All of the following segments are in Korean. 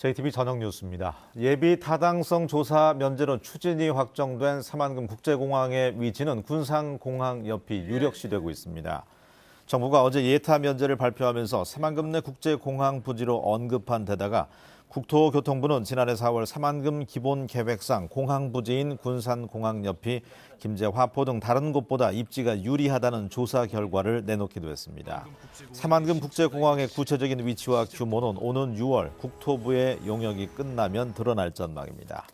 JTBC 저녁 뉴스입니다. 예비 타당성 조사 면제로 추진이 확정된 사만금 국제공항의 위치는 군산공항 옆이 유력시되고 있습니다. 정부가 어제 예타 면제를 발표하면서 사만금 내 국제공항 부지로 언급한 데다가 국토교통부는 지난해 4월 사만금 기본계획상 공항 부지인 군산공항 옆이 김제, 화포 등 다른 곳보다 입지가 유리하다는 조사 결과를 내놓기도 했습니다. 사만금 국제공항의 구체적인 위치와 규모는 오는 6월 국토부의 용역이 끝나면 드러날 전망입니다.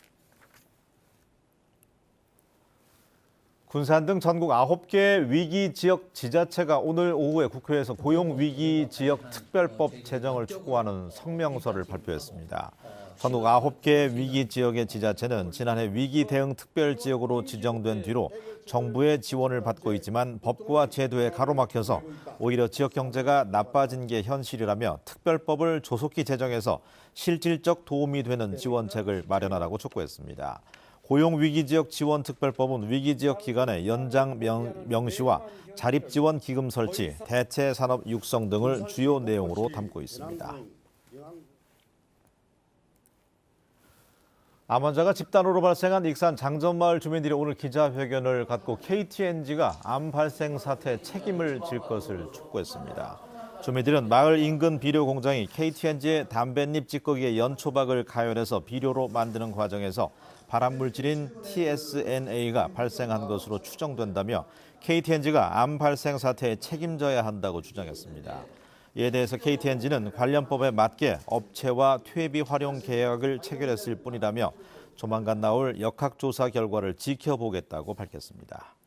군산 등 전국 9개 위기지역 지자체가 오늘 오후에 국회에서 고용위기지역특별법 제정을 촉구하는 성명서를 발표했습니다. 전국 9개 위기지역의 지자체는 지난해 위기대응특별지역으로 지정된 뒤로 정부의 지원을 받고 있지만 법과 제도에 가로막혀서 오히려 지역 경제가 나빠진 게 현실이라며 특별법을 조속히 제정해서 실질적 도움이 되는 지원책을 마련하라고 촉구했습니다. 고용위기지역 지원특별법은 위기지역 기간의 연장 명시와 자립지원기금 설치, 대체산업 육성 등을 주요 내용으로 담고 있습니다. 암 환자가 집단으로 발생한 익산 장전마을 주민들이 오늘 기자회견을 갖고 KTNG가 암 발생 사태에 책임을 질 것을 촉구했습니다. 주민들은 마을 인근 비료 공장이 KTNG의 담뱃잎 찌꺼기에 연초박을 가열해서 비료로 만드는 과정에서 발암물질인 TSNA가 발생한 것으로 추정된다며 KTNG가 암 발생 사태에 책임져야 한다고 주장했습니다. 이에 대해서 KTNG는 관련법에 맞게 업체와 퇴비 활용 계약을 체결했을 뿐이라며 조만간 나올 역학조사 결과를 지켜보겠다고 밝혔습니다.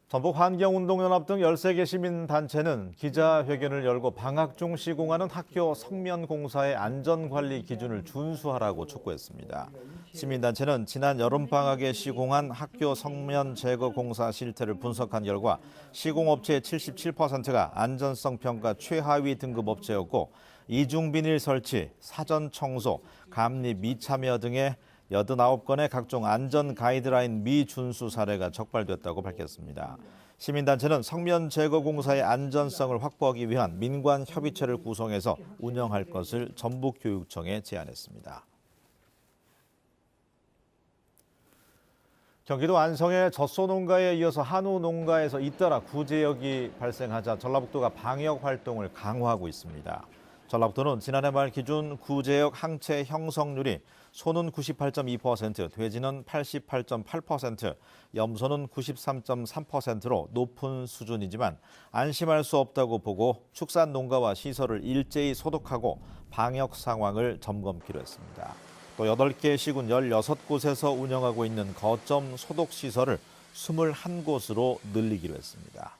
전북환경운동연합 등 13개 시민단체는 기자회견을 열고 방학 중 시공하는 학교 성면공사의 안전관리 기준을 준수하라고 촉구했습니다. 시민단체는 지난 여름방학에 시공한 학교 성면 제거 공사 실태를 분석한 결과 시공업체의 77%가 안전성 평가 최하위 등급 업체였고 이중비닐 설치, 사전 청소, 감리 미참여 등의 89건의 각종 안전 가이드라인 미준수 사례가 적발됐다고 밝혔습니다. 시민단체는 성면 제거 공사의 안전성을 확보하기 위한 민관 협의체를 구성해서 운영할 것을 전북교육청에 제안했습니다. 경기도 안성의 젖소농가에 이어서 한우농가에서 잇따라 구제역이 발생하자 전라북도가 방역 활동을 강화하고 있습니다. 전라북도는 지난해 말 기준 구제역 항체 형성률이 소는 98.2%, 돼지는 88.8%, 염소는 93.3%로 높은 수준이지만 안심할 수 없다고 보고 축산 농가와 시설을 일제히 소독하고 방역 상황을 점검키로 했습니다. 또 8개 시군 16곳에서 운영하고 있는 거점 소독 시설을 21곳으로 늘리기로 했습니다.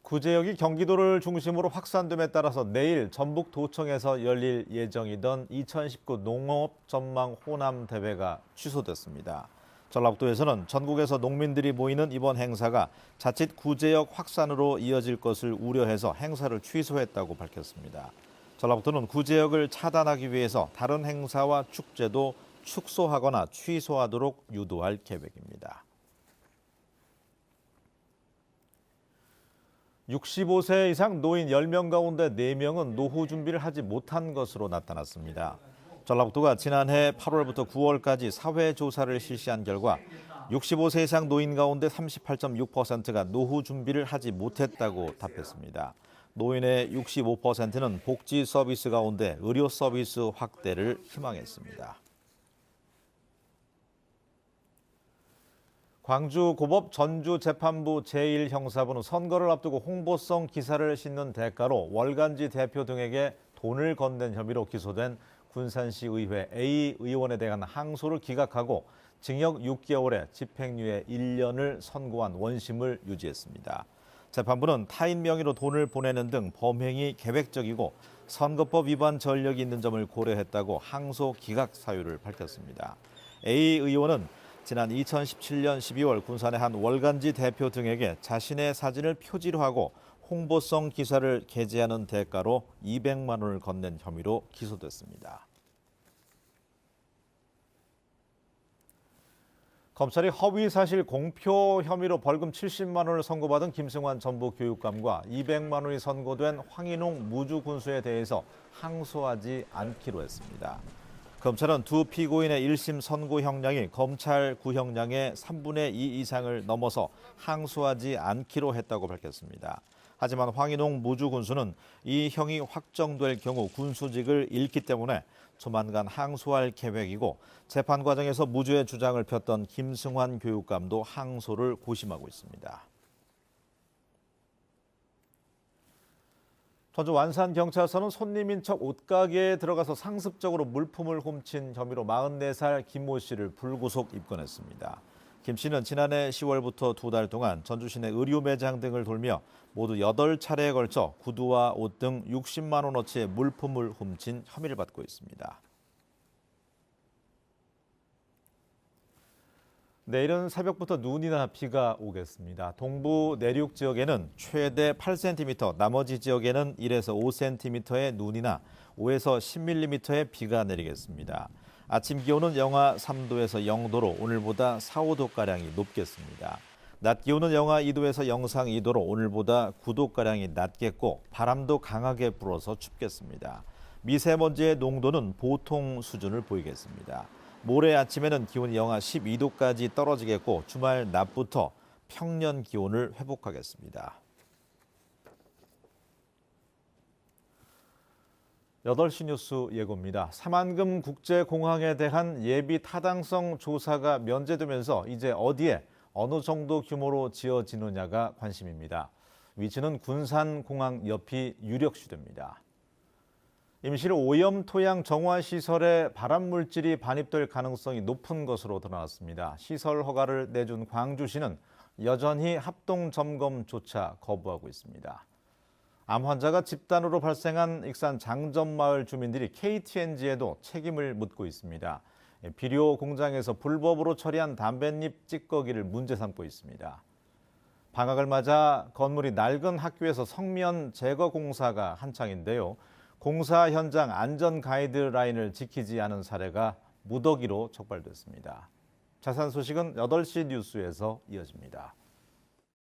구제역이 경기도를 중심으로 확산됨에 따라서 내일 전북도청에서 열릴 예정이던 2019 농업전망 호남 대회가 취소됐습니다. 전라북도에서는 전국에서 농민들이 모이는 이번 행사가 자칫 구제역 확산으로 이어질 것을 우려해서 행사를 취소했다고 밝혔습니다. 전라북도는 구제역을 차단하기 위해서 다른 행사와 축제도 축소하거나 취소하도록 유도할 계획입니다. 65세 이상 노인 10명 가운데 4명은 노후 준비를 하지 못한 것으로 나타났습니다. 전라북도가 지난해 8월부터 9월까지 사회조사를 실시한 결과 65세 이상 노인 가운데 38.6%가 노후 준비를 하지 못했다고 답했습니다. 노인의 65%는 복지 서비스 가운데 의료 서비스 확대를 희망했습니다. 광주고법 전주재판부 제1형사부는 선거를 앞두고 홍보성 기사를 싣는 대가로 월간지 대표 등에게 돈을 건넨 혐의로 기소된 군산시의회 A 의원에 대한 항소를 기각하고 징역 6개월에 집행유예 1년을 선고한 원심을 유지했습니다. 재판부는 타인 명의로 돈을 보내는 등 범행이 계획적이고 선거법 위반 전력이 있는 점을 고려했다고 항소 기각 사유를 밝혔습니다. A 의원은 지난 2017년 12월 군산의 한 월간지 대표 등에게 자신의 사진을 표지로 하고 홍보성 기사를 게재하는 대가로 200만 원을 건넨 혐의로 기소됐습니다. 검찰이 허위사실 공표 혐의로 벌금 70만 원을 선고받은 김승환 전북 교육감과 200만 원이 선고된 황인홍 무주군수에 대해서 항소하지 않기로 했습니다. 검찰은 두 피고인의 1심 선고 형량이 검찰 구형량의 3분의 2 이상을 넘어서 항소하지 않기로 했다고 밝혔습니다. 하지만 황인홍 무주군수는 이 형이 확정될 경우 군수직을 잃기 때문에 조만간 항소할 계획이고 재판 과정에서 무죄의 주장을 폈던 김승환 교육감도 항소를 고심하고 있습니다. 전주 완산경찰서는 손님인 척 옷가게에 들어가서 상습적으로 물품을 훔친 혐의로 44살 김모 씨를 불구속 입건했습니다. 김 씨는 지난해 10월부터 2달 동안 전주 시내 의류 매장 등을 돌며 모두 8차례에 걸쳐 구두와 옷 등 60만 원어치의 물품을 훔친 혐의를 받고 있습니다. 내일은 새벽부터 눈이나 비가 오겠습니다. 동부 내륙 지역에는 최대 8cm, 나머지 지역에는 1에서 5cm의 눈이나 5에서 10mm의 비가 내리겠습니다. 아침 기온은 영하 3도에서 0도로 오늘보다 4, 5도가량이 높겠습니다. 낮 기온은 영하 2도에서 영상 2도로 오늘보다 9도가량이 낮겠고 바람도 강하게 불어서 춥겠습니다. 미세먼지의 농도는 보통 수준을 보이겠습니다. 모레 아침에는 기온이 영하 12도까지 떨어지겠고 주말 낮부터 평년 기온을 회복하겠습니다. 8시 뉴스 예고입니다. 새만금 국제공항에 대한 예비 타당성 조사가 면제되면서 이제 어디에 어느 정도 규모로 지어지느냐가 관심입니다. 위치는 군산공항 옆이 유력시됩니다. 임시로 오염 토양 정화 시설에 발암 물질이 반입될 가능성이 높은 것으로 드러났습니다. 시설 허가를 내준 광주시는 여전히 합동 점검조차 거부하고 있습니다. 암 환자가 집단으로 발생한 익산 장점마을 주민들이 KTNG에도 책임을 묻고 있습니다. 비료 공장에서 불법으로 처리한 담뱃잎 찌꺼기를 문제 삼고 있습니다. 방학을 맞아 건물이 낡은 학교에서 성면 제거 공사가 한창인데요. 공사 현장 안전 가이드라인을 지키지 않은 사례가 무더기로 촉발됐습니다. 자세한 소식은 8시 뉴스에서 이어집니다.